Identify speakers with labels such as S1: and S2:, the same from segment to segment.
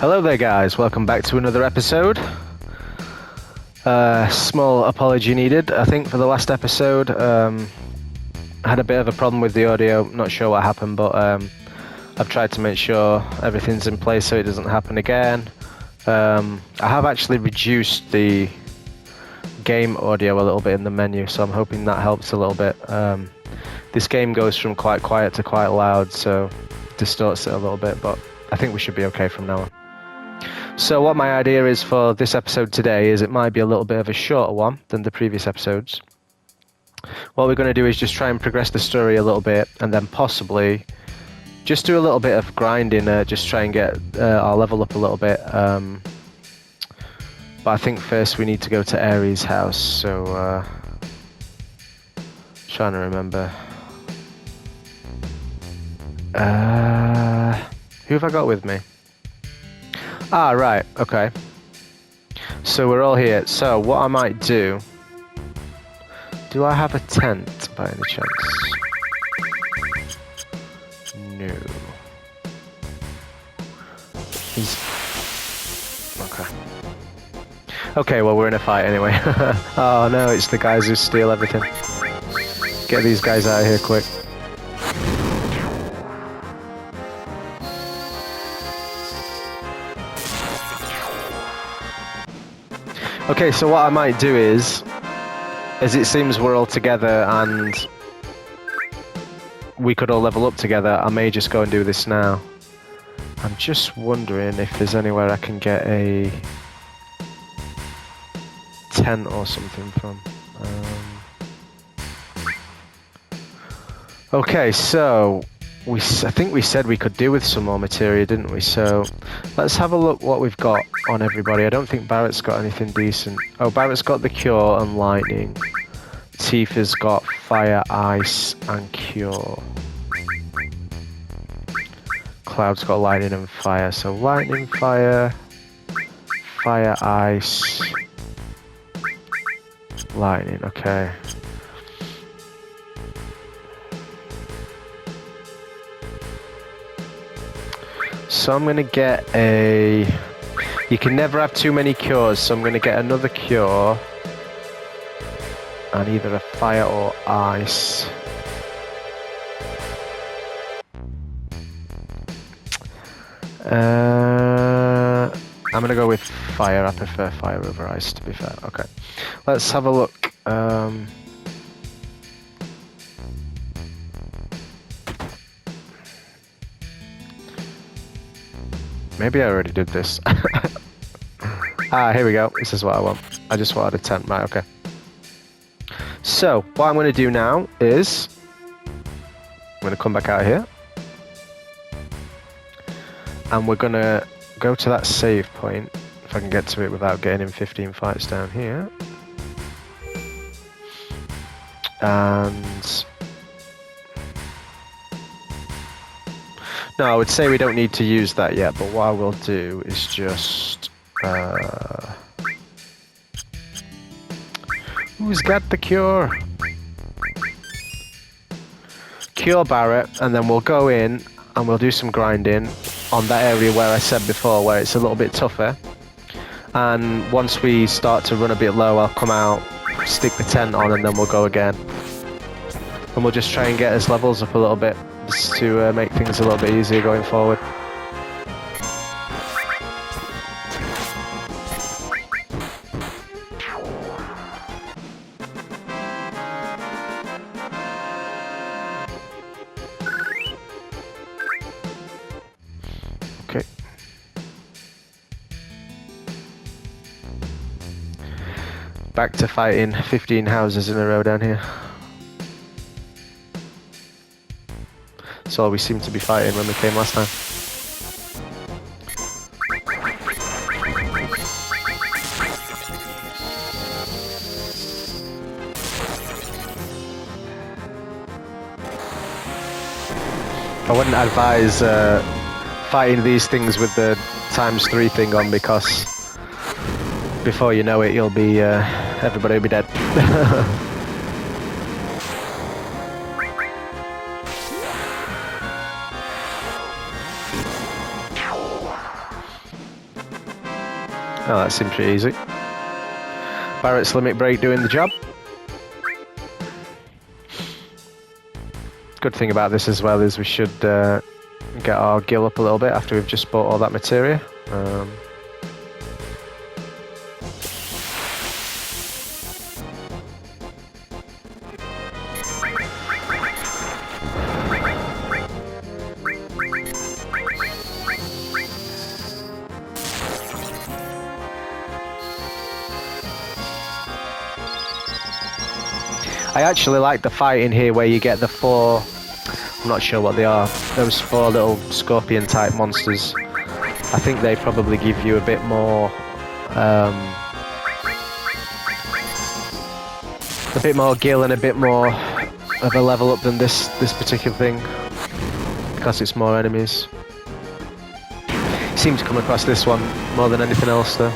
S1: Hello there guys, welcome back to another episode. Small apology needed, I think, for the last episode. I had a bit of a problem with the audio, not sure what happened, but I've tried to make sure everything's in place so it doesn't happen again. I have actually reduced the game audio a little bit in the menu, so I'm hoping that helps a little bit. This game goes from quite quiet to quite loud, so it distorts it a little bit, but I think we should be okay from now on. So what my idea is for this episode today is it might be a little bit of a shorter one than the previous episodes. What we're going to do is just try and progress the story a little bit, and then possibly just do a little bit of grinding, just try and get our level up a little bit. But I think first we need to go to Aeris' house, so trying to remember. Who have I got with me? Ah, right, okay. So we're all here. So what I might do I have a tent by any chance? No. Okay. Okay, well, we're in a fight anyway. Oh no, it's the guys who steal everything. Get these guys out of here quick. Okay, so what I might do is, as it seems we're all together and we could all level up together, I may just go and do this now. I'm just wondering if there's anywhere I can get a tent or something from. Okay, so I think we said we could do with some more materia, didn't we? So let's have a look what we've got on everybody. I don't think Barrett's got anything decent. Oh, Barrett's got the cure and lightning. Tifa's got fire, ice, and cure. Cloud's got lightning and fire. So lightning, fire, fire, ice, lightning. Okay. So I'm going to get a... You can never have too many cures, so I'm going to get another cure. And either a fire or ice. I'm going to go with fire. I prefer fire over ice, to be fair. Okay. Let's have a look. Maybe I already did this. Ah, here we go. This is what I want. I just wanted a tent. Right, okay. So, what I'm going to do now is... I'm going to come back out here. And we're going to go to that save point. If I can get to it without getting in 15 fights down here. And... No, I would say we don't need to use that yet, but what I will do is just... Who's got the cure? Cure Barrett, and then we'll go in and we'll do some grinding on that area where I said before, where it's a little bit tougher. And once we start to run a bit low, I'll come out, stick the tent on, and then we'll go again. And we'll just try and get his levels up a little bit, just to make things a little bit easier going forward. Okay. Back to fighting 15 houses in a row down here. That's all we seemed to be fighting when we came last time. I wouldn't advise fighting these things with the ×3 thing on, because before you know it, you'll be everybody will be dead. Oh, that seemed pretty easy. Barrett's limit break doing the job. Good thing about this as well is we should get our gil up a little bit after we've just bought all that materia. I actually like the fight in here where you get the 4, I'm not sure what they are, those 4 little scorpion type monsters. I think they probably give you a bit more gil and a bit more of a level up than this particular thing, because it's more enemies. Seem to come across this one more than anything else though.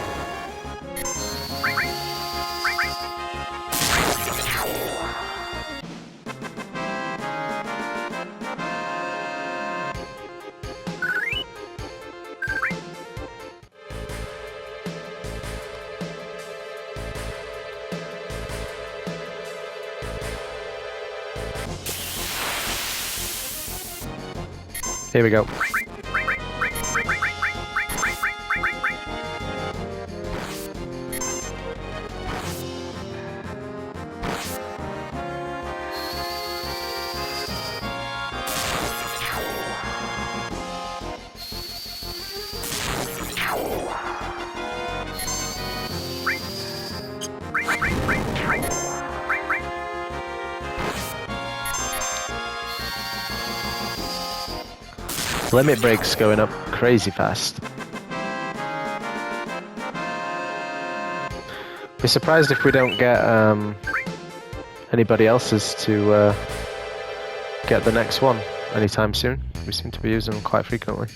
S1: Here we go. Limit break's going up crazy fast. Be surprised if we don't get anybody else's to get the next one anytime soon. We seem to be using them quite frequently.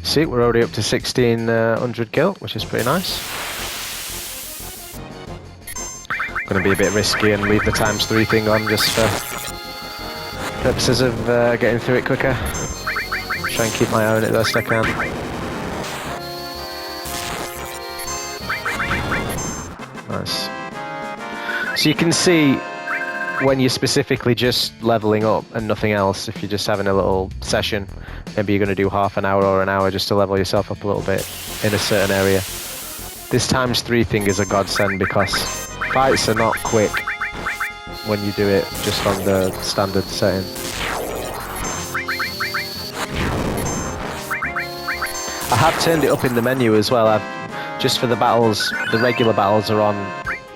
S1: See, we're already up to 1600 gil, which is pretty nice. Going to be a bit risky and leave the ×3 thing on just for purposes of getting through it quicker. Try and keep my eye on it best I can. Nice. So you can see when you're specifically just leveling up and nothing else, if you're just having a little session, maybe you're going to do half an hour or an hour just to level yourself up a little bit in a certain area. This ×3 thing is a godsend because fights are not quick when you do it just on the standard setting. I have turned it up in the menu as well. Just for the battles, the regular battles are on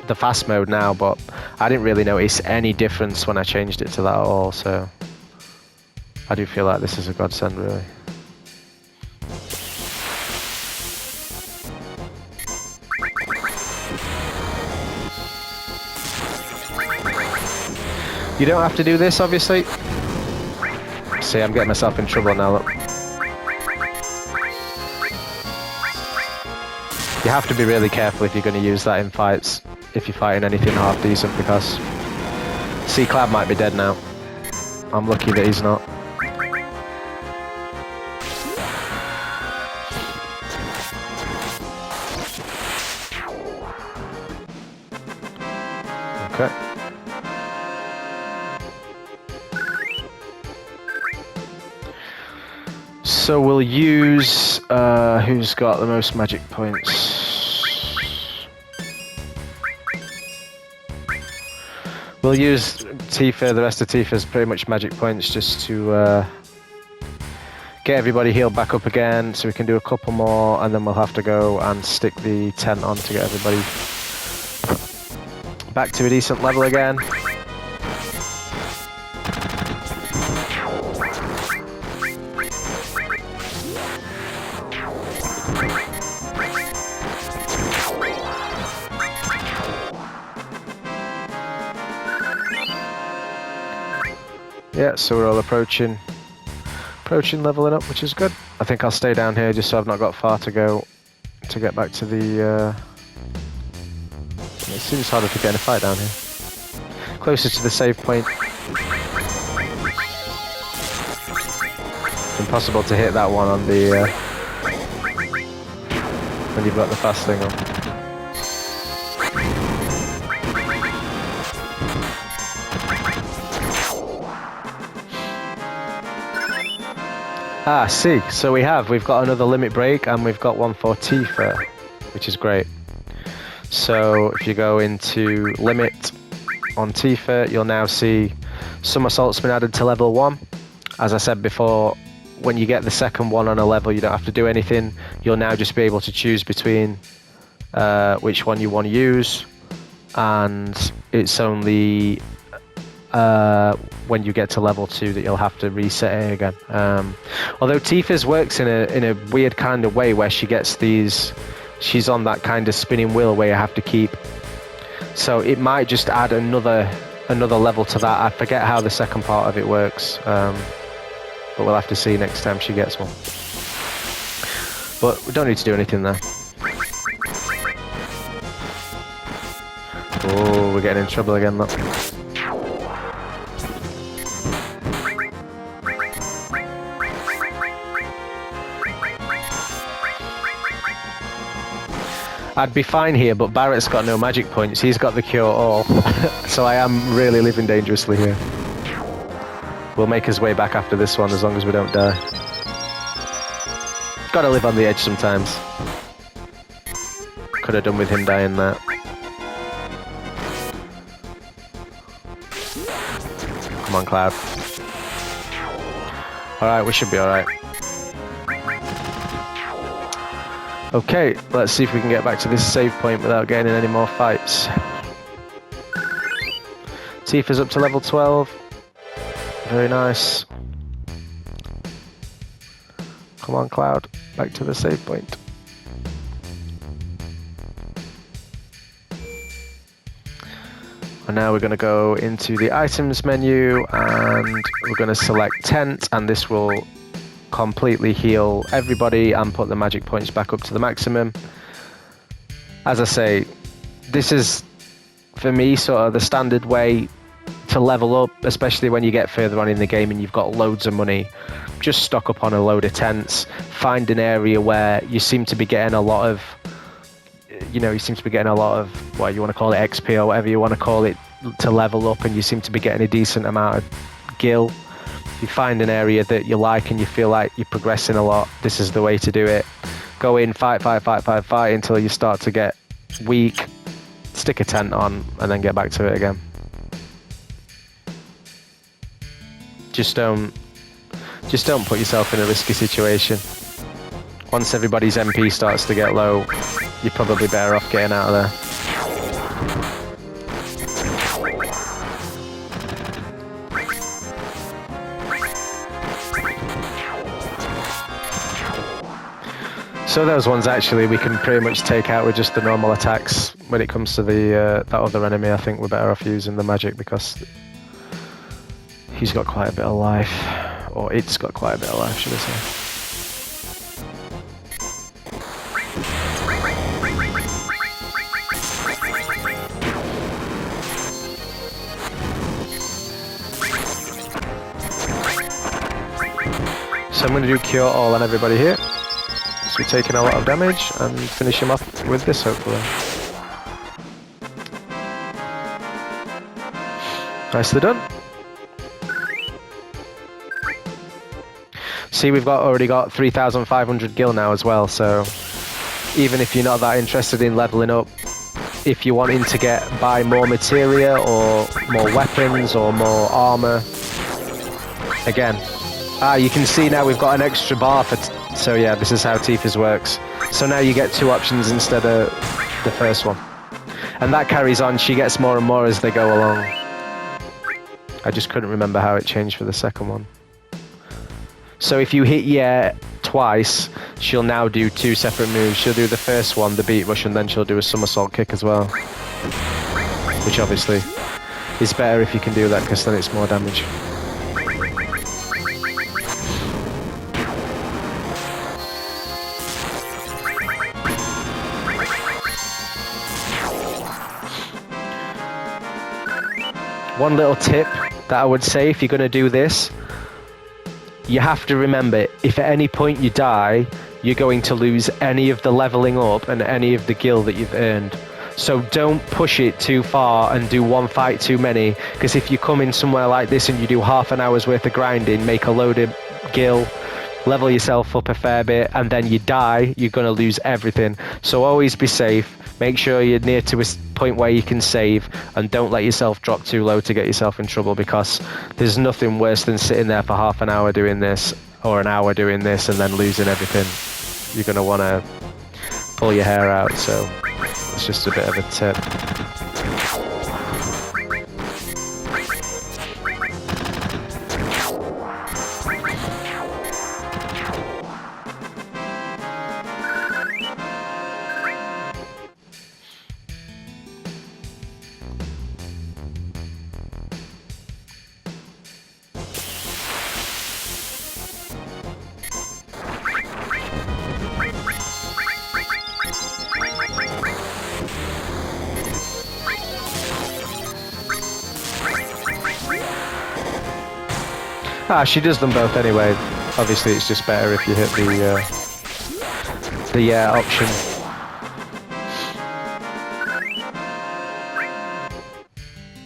S1: the fast mode now, but I didn't really notice any difference when I changed it to that at all, so I do feel like this is a godsend, really. You don't have to do this, obviously. See, I'm getting myself in trouble now, look. You have to be really careful if you're going to use that in fights, if you're fighting anything half decent, because C-Clad might be dead now. I'm lucky that he's not. Okay. So we'll use who's got the most magic points. We'll use Tifa, the rest of Tifa's pretty much magic points just to get everybody healed back up again, so we can do a couple more and then we'll have to go and stick the tent on to get everybody back to a decent level again. Yeah, so we're all approaching leveling up, which is good. I think I'll stay down here just so I've not got far to go to get back to the... It seems harder to get in a fight down here. Closer to the save point. Impossible to hit that one on the... when you've got the fast thing on. Ah, see, so we've got another limit break and we've got one for Tifa, which is great. So if you go into limit on Tifa, you'll now see somersault's been added to level 1. As I said before, when you get the second one on a level, you don't have to do anything. You'll now just be able to choose between which one you want to use, and it's only when you get to level 2 that you'll have to reset it again. Although Tifa's works in a weird kind of way where she gets these, she's on that kind of spinning wheel where you have to keep, so it might just add another level to that. I forget how the second part of it works, but we'll have to see next time she gets one. But we don't need to do anything there. Oh, we're getting in trouble again, look. I'd be fine here, but Barrett's got no magic points. He's got the cure all. So I am really living dangerously here. We'll make his way back after this one as long as we don't die. Gotta live on the edge sometimes. Could have done with him dying there. Come on, Cloud. Alright, we should be alright. Okay, let's see if we can get back to this save point without getting in any more fights. Tifa's up to level 12. Very nice. Come on, Cloud. Back to the save point. And now we're going to go into the items menu and we're going to select tent, and this will completely heal everybody and put the magic points back up to the maximum. As I say, this is for me sort of the standard way to level up, especially when you get further on in the game and you've got loads of money. Just stock up on a load of tents, find an area where you seem to be getting a lot of, what you want to call it, XP or whatever you want to call it, to level up, and you seem to be getting a decent amount of gil. You find an area that you like and you feel like you're progressing a lot, this is the way to do it. Go in, fight until you start to get weak, stick a tent on, and then get back to it again. Just don't put yourself in a risky situation. Once everybody's MP starts to get low, you're probably better off getting out of there. So those ones actually we can pretty much take out with just the normal attacks. When it comes to the that other enemy, I think we're better off using the magic because he's got quite a bit of life, or it's got quite a bit of life, should I say. So I'm going to do cure all on everybody here. So we're taking a lot of damage and finish him off with this, hopefully. Nicely done. See, we've already got 3,500 gil now as well, so even if you're not that interested in leveling up, if you're wanting to buy more materia or more weapons or more armor, again, you can see now we've got an extra bar for... So yeah, this is how Tifa's works. So now you get 2 options instead of the first one. And that carries on, she gets more and more as they go along. I just couldn't remember how it changed for the second one. So if you hit yeah twice, she'll now do 2 separate moves. She'll do the first one, the beat rush, and then she'll do a somersault kick as well. Which obviously is better if you can do that, because then it's more damage. One little tip that I would say if you're going to do this, you have to remember, if at any point you die, you're going to lose any of the leveling up and any of the gil that you've earned. So don't push it too far and do one fight too many, because if you come in somewhere like this and you do half an hour's worth of grinding, make a load of gil, level yourself up a fair bit, and then you die, you're going to lose everything. So always be safe. Make sure you're near to a point where you can save, and don't let yourself drop too low to get yourself in trouble, because there's nothing worse than sitting there for half an hour doing this, or an hour doing this, and then losing everything. You're going to want to pull your hair out, so it's just a bit of a tip. She does them both anyway. Obviously, it's just better if you hit the option.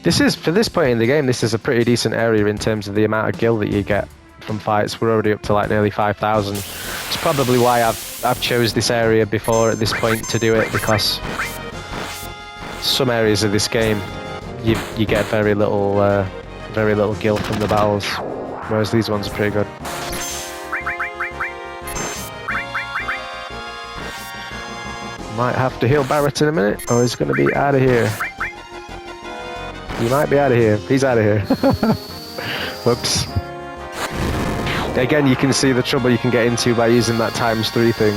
S1: This is, for this point in the game, this is a pretty decent area in terms of the amount of gil that you get from fights. We're already up to like nearly 5,000. It's probably why I've chose this area before at this point to do it, because some areas of this game you get very little gil from the battles. Whereas these ones are pretty good. Might have to heal Barrett in a minute, or he's going to be out of here. He might be out of here. He's out of here. Whoops. Again, you can see the trouble you can get into by using that ×3 thing.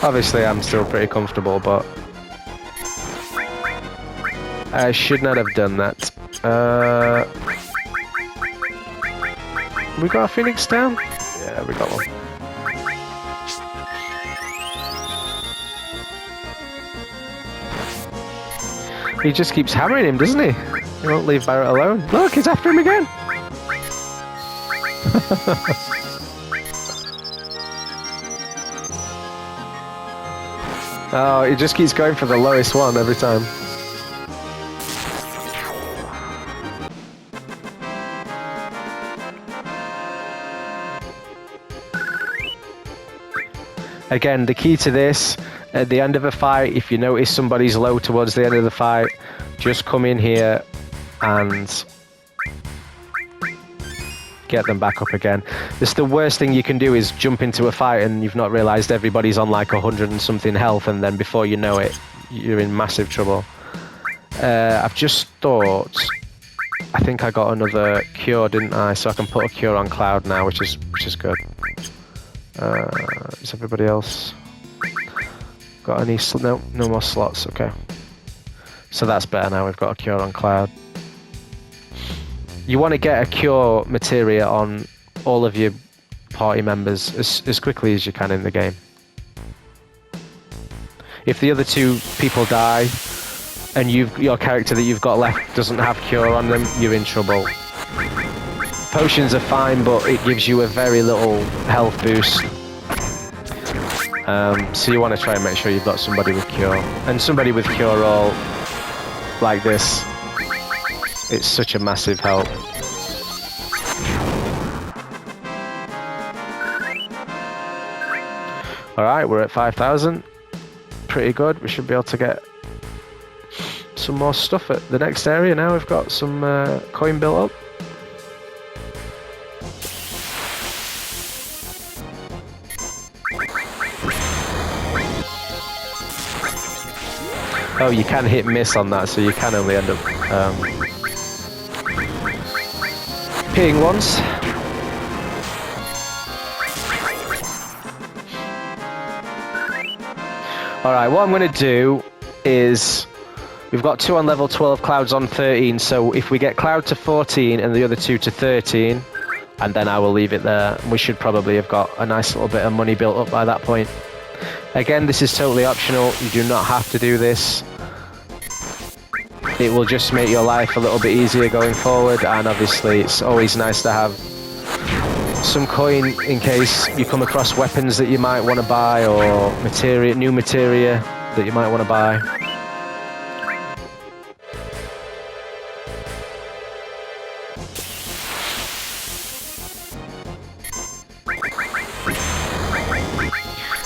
S1: Obviously, I'm still pretty comfortable, but I should not have done that. We got a Phoenix down? Yeah, we got one. He just keeps hammering him, doesn't he? He won't leave Barrett alone. Look, he's after him again! Oh, he just keeps going for the lowest one every time. Again, the key to this, at the end of a fight, if you notice somebody's low towards the end of the fight, just come in here and get them back up again. This, the worst thing you can do is jump into a fight and you've not realised everybody's on like 100 and something health, and then before you know it, you're in massive trouble. I've just thought, I think I got another cure, didn't I? So I can put a cure on Cloud now, which is good. Is everybody else got any? No more slots. Okay, so that's better now. We've got a cure on Cloud. You want to get a cure materia on all of your party members as quickly as you can in the game. If the other two people die and your character that you've got left doesn't have cure on them, you're in trouble. Potions are fine, but it gives you a very little health boost. So you want to try and make sure you've got somebody with cure. And somebody with cure all like this, it's such a massive help. Alright, we're at 5,000. Pretty good. We should be able to get some more stuff at the next area now. We've got some coin built up. Oh, you can hit miss on that, so you can only end up peeing once. Alright, what I'm going to do is, we've got 2 on level 12, Cloud's on 13, so if we get Cloud to 14 and the other 2 to 13, and then I will leave it there, we should probably have got a nice little bit of money built up by that point. Again, this is totally optional, you do not have to do this. it will just make your life a little bit easier going forward, and obviously it's always nice to have some coin in case you come across weapons that you might want to buy, or new materia that you might want to buy.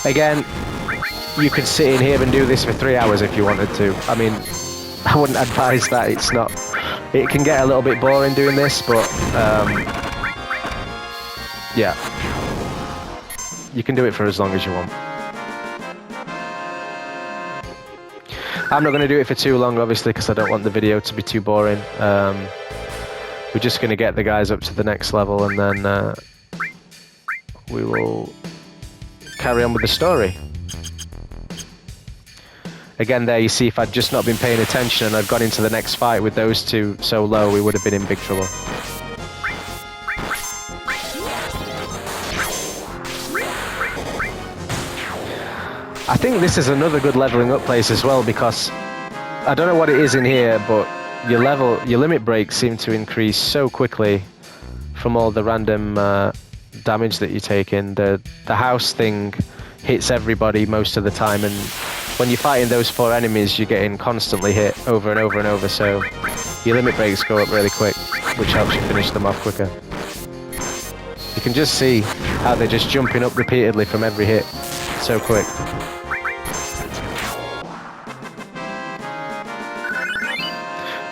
S1: Again, you could sit in here and do this for 3 hours if you wanted to. I mean, I wouldn't advise that. It's not. It can get a little bit boring doing this, but yeah, you can do it for as long as you want. I'm not going to do it for too long, obviously, because I don't want the video to be too boring. We're just going to get the guys up to the next level, and then we will carry on with the story. Again, there you see, if I'd just not been paying attention and I'd gone into the next fight with those two so low, we would have been in big trouble. I think this is another good leveling up place as well, because I don't know what it is in here, but your limit breaks seem to increase so quickly from all the random damage that you take in. The house thing hits everybody most of the time, and when you're fighting those 4 enemies, you're getting constantly hit over and over and over, so your limit breaks go up really quick, which helps you finish them off quicker. You can just see how they're just jumping up repeatedly from every hit, so quick.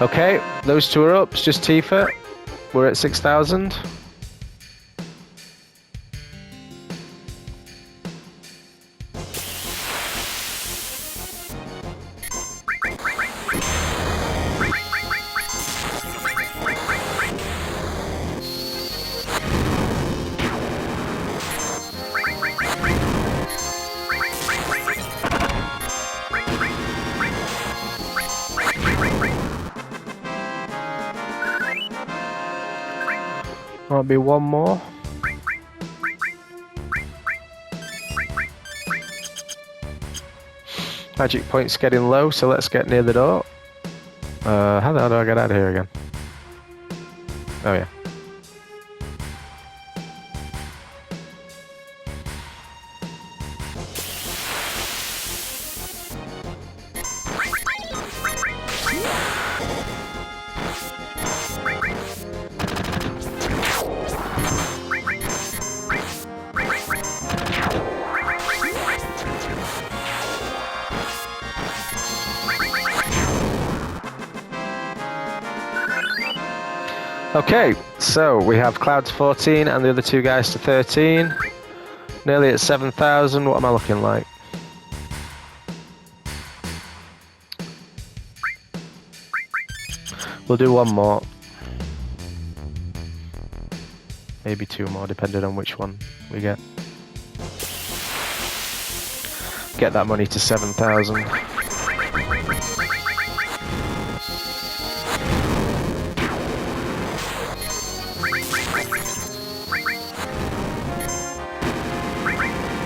S1: Okay, those two are up, it's just Tifa. We're at 6,000. Might be one more. Magic point's getting low, so let's get near the door. How the hell do I get out of here again? Oh yeah. Okay, so we have Cloud to 14 and the other two guys to 13. Nearly at 7,000. What am I looking like? We'll do one more. Maybe two more, depending on which one we get. Get that money to 7,000.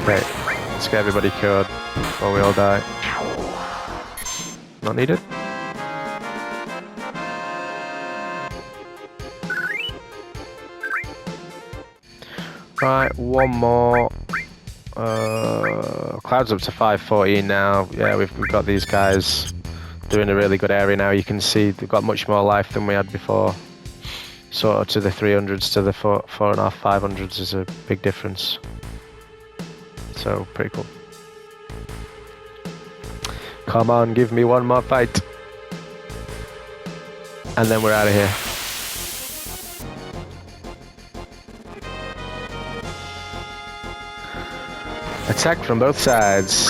S1: Okay, let's get everybody cured before we all die. Not needed. Right, one more. Cloud's up to 514 now. Yeah, we've got these guys doing a really good area now. You can see they've got much more life than we had before. Sort of to the 300s to the 4.5, 500s is a big difference. So, pretty cool. Come on, give me one more fight. And then we're out of here. Attack from both sides.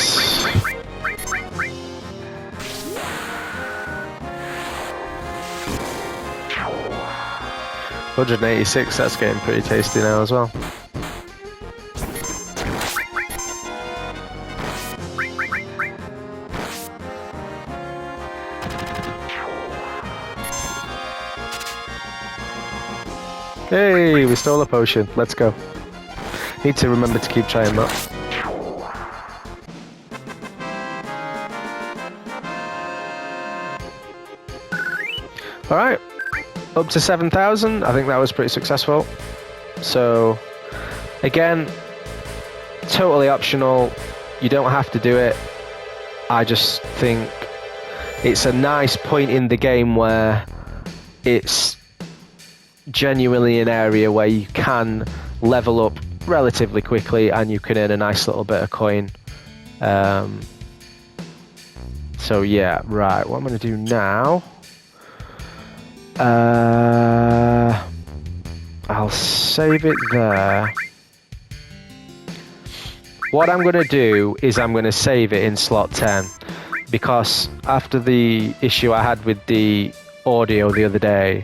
S1: $186, that's getting pretty tasty now as well. Hey, we stole a potion. Let's go. Need to remember to keep trying that. All right, up to 7,000. I think that was pretty successful. So, again, totally optional. You don't have to do it. I just think it's a nice point in the game where it's genuinely an area where you can level up relatively quickly and you can earn a nice little bit of coin. So yeah, right, what I'm going to do now, I'll save it there. What I'm going to do is I'm going to save it in slot 10, because after the issue I had with the audio the other day,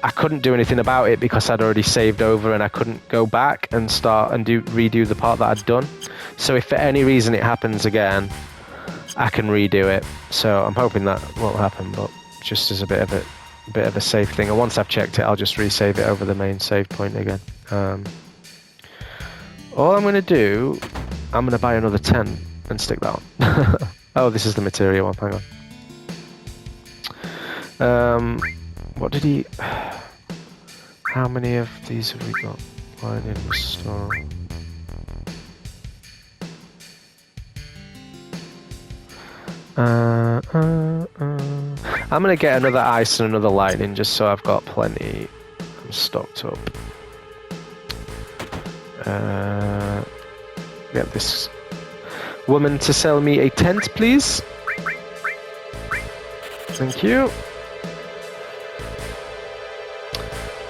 S1: I couldn't do anything about it because I'd already saved over and I couldn't go back and start and redo the part that I'd done. So if for any reason it happens again, I can redo it. So I'm hoping that won't happen, but just as a bit of a safe thing. And once I've checked it, I'll just resave it over the main save point again. All I'm going to do, I'm going to buy another 10 and stick that on. Oh, this is the material one. Hang on. What did he... How many of these have we got? Line in restore. I'm going to get another ice and another lightning just so I've got plenty. I'm stocked up. Get this woman to sell me a tent, please. Thank you.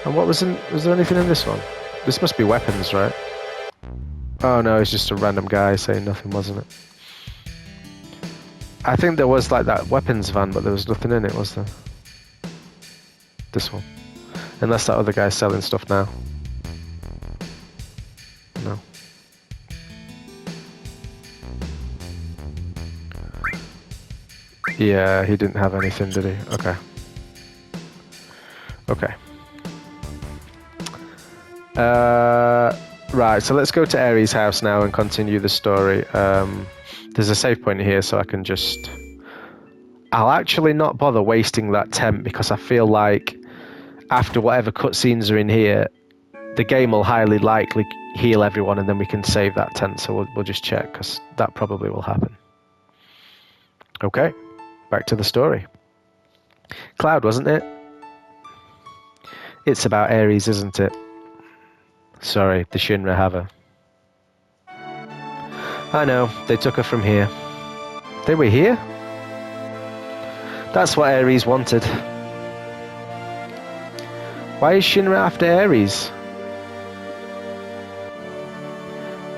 S1: And what was there anything in this one? This must be weapons, right? Oh no, it's just a random guy saying nothing, wasn't it? I think there was like that weapons van, but there was nothing in it, was there? This one. Unless that other guy's selling stuff now. No. Yeah, he didn't have anything, did he? Okay. Okay. Right, so let's go to Aeris' house now and continue the story. There's a save point here, so I can just... I'll actually not bother wasting that tent because I feel like after whatever cutscenes are in here, the game will highly likely heal everyone and then we can save that tent, so we'll just check because that probably will happen. Okay, back to the story. Cloud, wasn't it? It's about Aeris, isn't it? Sorry, the Shinra have her. I know, they took her from here. They were here? That's what Aeris wanted. Why is Shinra after Aeris?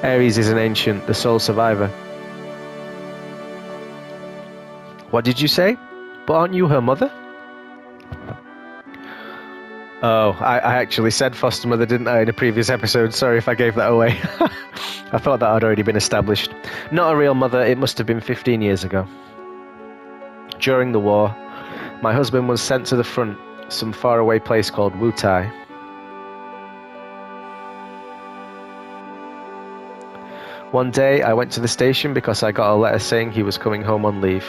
S1: Aeris is an ancient, the sole survivor. What did you say? But aren't you her mother? Oh, I actually said foster mother, didn't I, in a previous episode? Sorry if I gave that away. I thought that had already been established. Not a real mother, it must have been 15 years ago. During the war, my husband was sent to the front, some faraway place called Wutai. One day, I went to the station because I got a letter saying he was coming home on leave.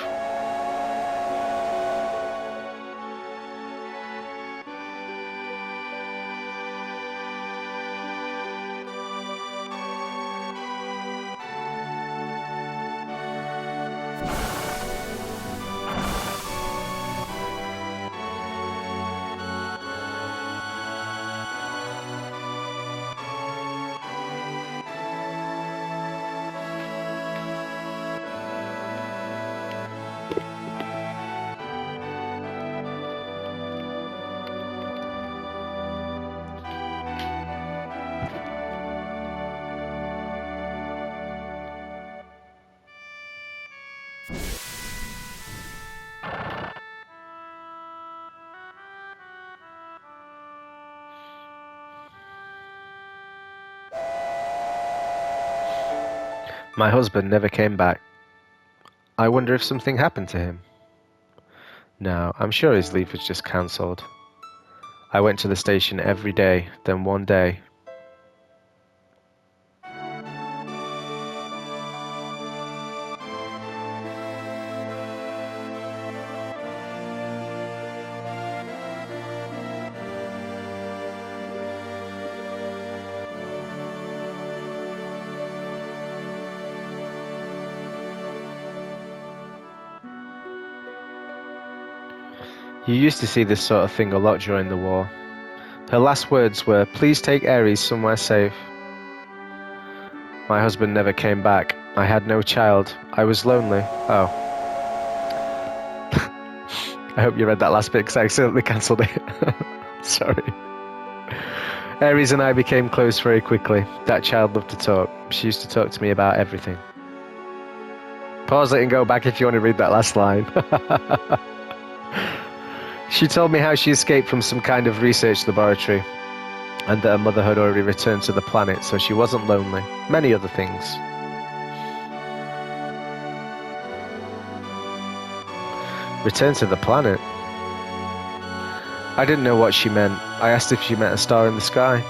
S1: My husband never came back. I wonder if something happened to him. No, I'm sure his leave was just cancelled. I went to the station every day, then one day... You used to see this sort of thing a lot during the war. Her last words were, "Please take Aeris somewhere safe." My husband never came back. I had no child. I was lonely. Oh. I hope you read that last bit because I accidentally cancelled it. Sorry. Aeris and I became close very quickly. That child loved to talk. She used to talk to me about everything. Pause it and go back if you want to read that last line. She told me how she escaped from some kind of research laboratory and that her mother had already returned to the planet, so she wasn't lonely. Many other things. Return to the planet? I didn't know what she meant. I asked if she meant a star in the sky,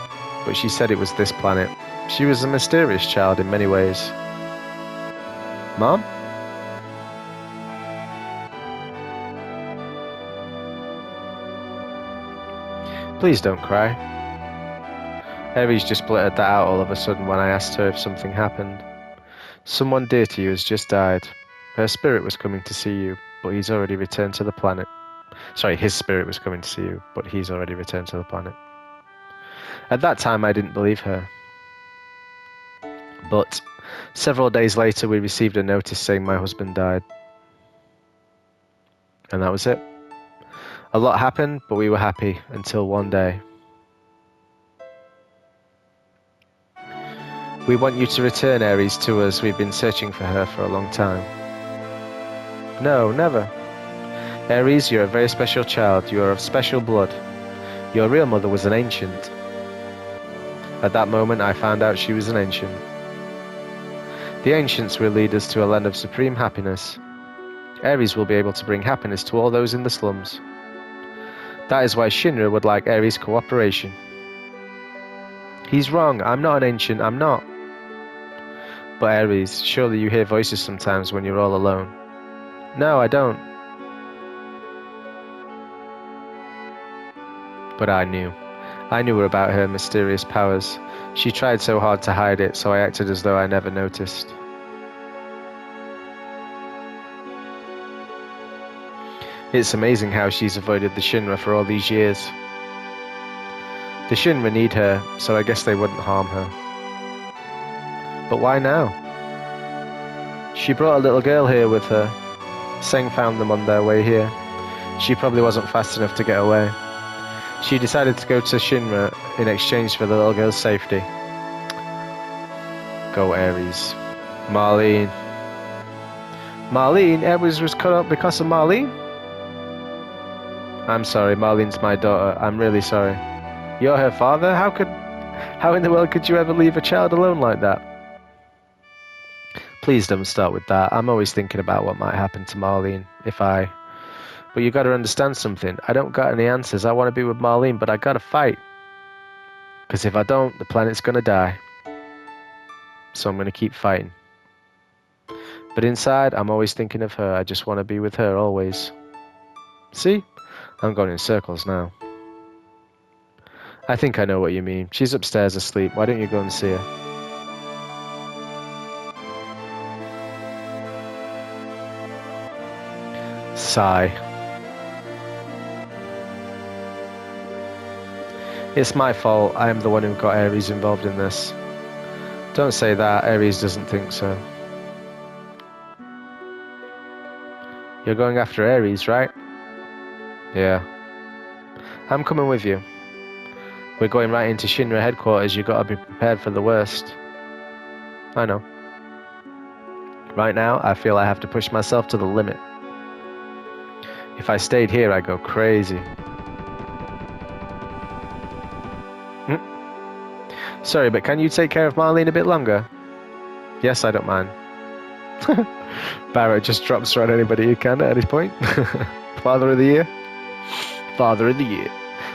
S1: but she said it was this planet. She was a mysterious child in many ways. Mom? Please don't cry. Aeris just blurted that out all of a sudden when I asked her if something happened. Someone dear to you has just died. Her spirit was coming to see you, but he's already returned to the planet. Sorry, his spirit was coming to see you, but he's already returned to the planet. At that time, I didn't believe her. But several days later, we received a notice saying my husband died. And that was it. A lot happened, but we were happy until one day. We want you to return Aeris to us. We've been searching for her for a long time. No, never. Aeris, you're a very special child. You are of special blood. Your real mother was an ancient. At that moment, I found out she was an ancient. The ancients will lead us to a land of supreme happiness. Aeris will be able to bring happiness to all those in the slums. That is why Shinra would like Aeris' cooperation. He's wrong. I'm not an ancient. I'm not. But Aeris, surely you hear voices sometimes when you're all alone. No, I don't. But I knew. I knew about her mysterious powers. She tried so hard to hide it, so I acted as though I never noticed. It's amazing how she's avoided the Shinra for all these years. The Shinra need her, so I guess they wouldn't harm her. But why now? She brought a little girl here with her. Seng found them on their way here. She probably wasn't fast enough to get away. She decided to go to Shinra in exchange for the little girl's safety. Go Aeris. Marlene. Marlene? Aeris was cut up because of Marlene? I'm sorry, Marlene's my daughter. I'm really sorry. You're her father? How in the world could you ever leave a child alone like that? Please don't start with that. I'm always thinking about what might happen to Marlene But you gotta understand something. I don't got any answers. I want to be with Marlene, but I gotta fight. Because if I don't, the planet's gonna die. So I'm gonna keep fighting. But inside, I'm always thinking of her. I just want to be with her always. See? I'm going in circles now. I think I know what you mean. She's upstairs asleep. Why don't you go and see her? Sigh. It's my fault. I am the one who got Aeris involved in this. Don't say that. Aeris doesn't think so. You're going after Aeris, right? Yeah. I'm coming with you. We're going right into Shinra headquarters. You gotta be prepared for the worst. I know. Right now, I feel I have to push myself to the limit. If I stayed here, I'd go crazy. Sorry, but can you take care of Marlene a bit longer? Yes, I don't mind. Barrett just drops her on anybody who can at any point. Father of the year? Father of the year.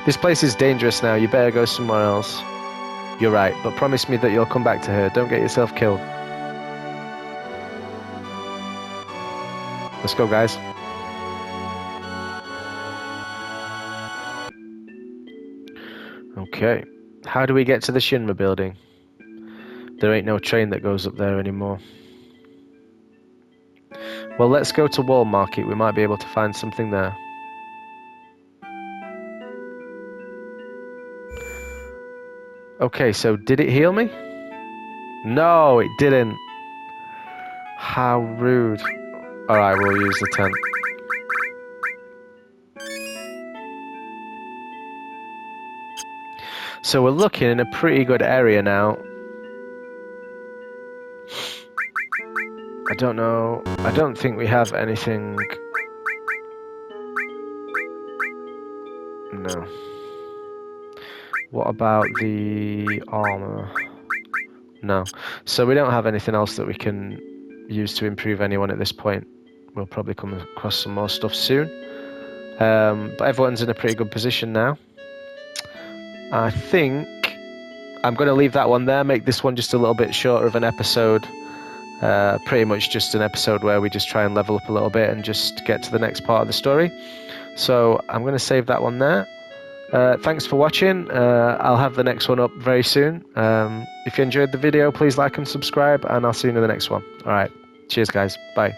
S1: This place is dangerous now. You better go somewhere else. You're right, but promise me that you'll come back to her. Don't get yourself killed. Let's go, guys. Okay. How do we get to the Shinra building? There ain't no train that goes up there anymore. Well, let's go to Wall Market. We might be able to find something there. Okay, so did it heal me? No, it didn't. How rude. Alright, we'll use the tent. So we're looking in a pretty good area now. I don't know. I don't think we have anything. No. What about the armor? No. So we don't have anything else that we can use to improve anyone at this point. We'll probably come across some more stuff soon. But everyone's in a pretty good position now. I think I'm going to leave that one there, make this one just a little bit shorter of an episode. Pretty much just an episode where we just try and level up a little bit and just get to the next part of the story. So I'm going to save that one there. Thanks for watching. I'll have the next one up very soon. If you enjoyed the video, please like and subscribe, and I'll see you in the next one. Alright, cheers guys, bye.